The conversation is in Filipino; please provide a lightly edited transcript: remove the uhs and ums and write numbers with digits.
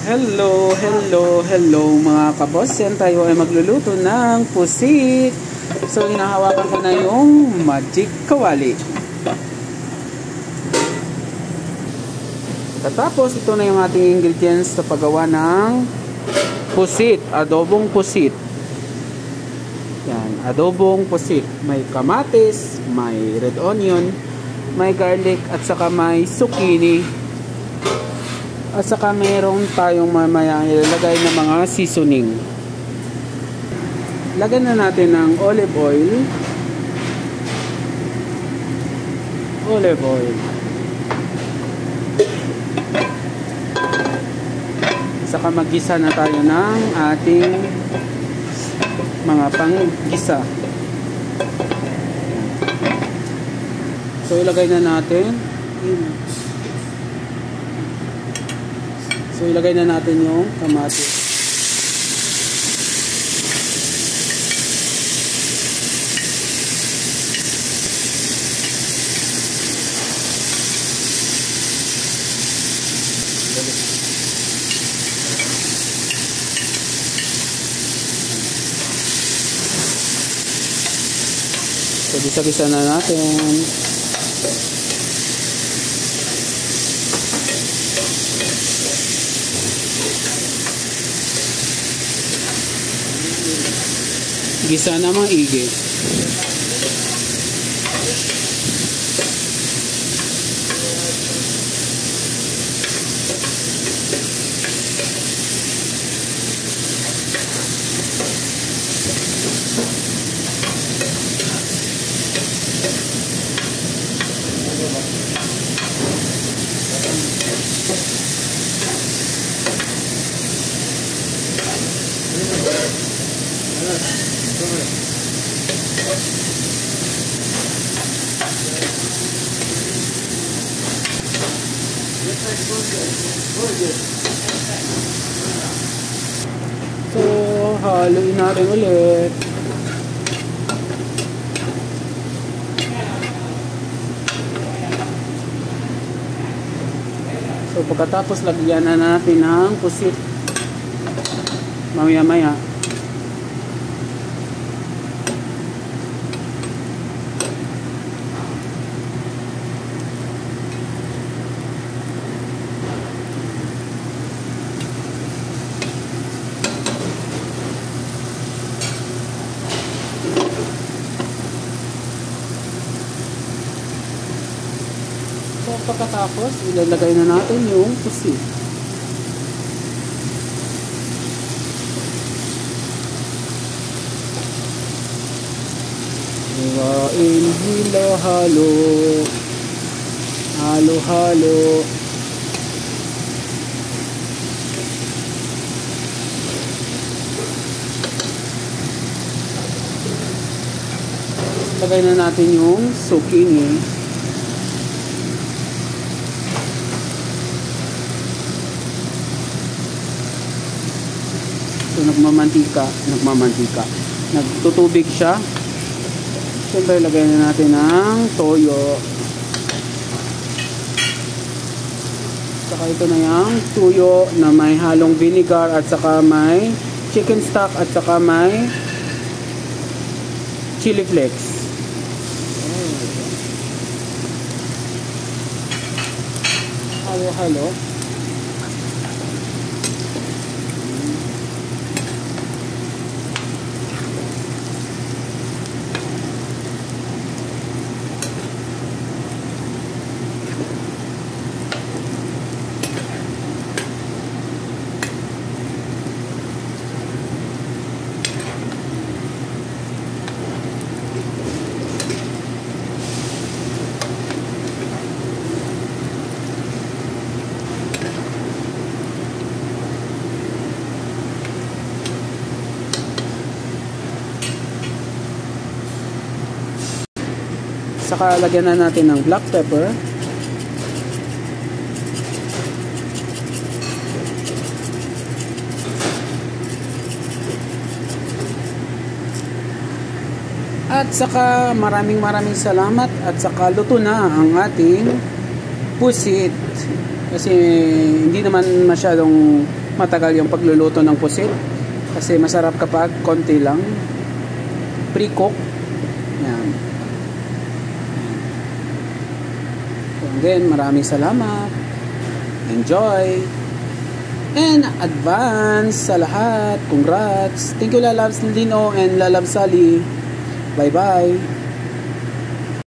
Hello, hello, hello mga kaboss. Yan tayo ay magluluto ng pusit. So, hinahawakan ko na yung magic kawali. Tapos, ito na yung ating ingredients sa paggawa ng pusit, adobong pusit. Yan, adobong pusit. May kamatis, may red onion, may garlic, at saka may zucchini. At saka mayroon tayong mamaya ilalagay na mga seasoning. Lagyan na natin ng olive oil. Olive oil. Saka maggisa na tayo ng ating mga panggisa. So ilagay na natin. So ilagay na natin yung kamatis. So gisa-gisa na natin. Gisa na maigi. So, haluin natin ulit. So, pagkatapos lagyan na natin ng pusit. Mamaya-maya. So, pagkatapos, ilalagay na natin yung pusit. Iwain, hilo-halo. Halo-halo. Lagay na natin yung zucchini. So, nagmamantika. Nagtutubig siya. Siyempre, lagay na natin ang toyo. Saka ito na yung tuyo na may halong vinegar at saka may chicken stock at saka may chili flakes. Halo-halo. Saka lagyan na natin ng black pepper. At saka maraming salamat at saka luto na ang ating pusit. Kasi hindi naman masyadong matagal yung pagluluto ng pusit. Kasi masarap kapag konti lang. Pre-cook. Yan. And then, maraming salamat. Enjoy. And advance sa lahat. Congrats. Thank you, Lalabs Lino and Lalabs Sally. Bye-bye.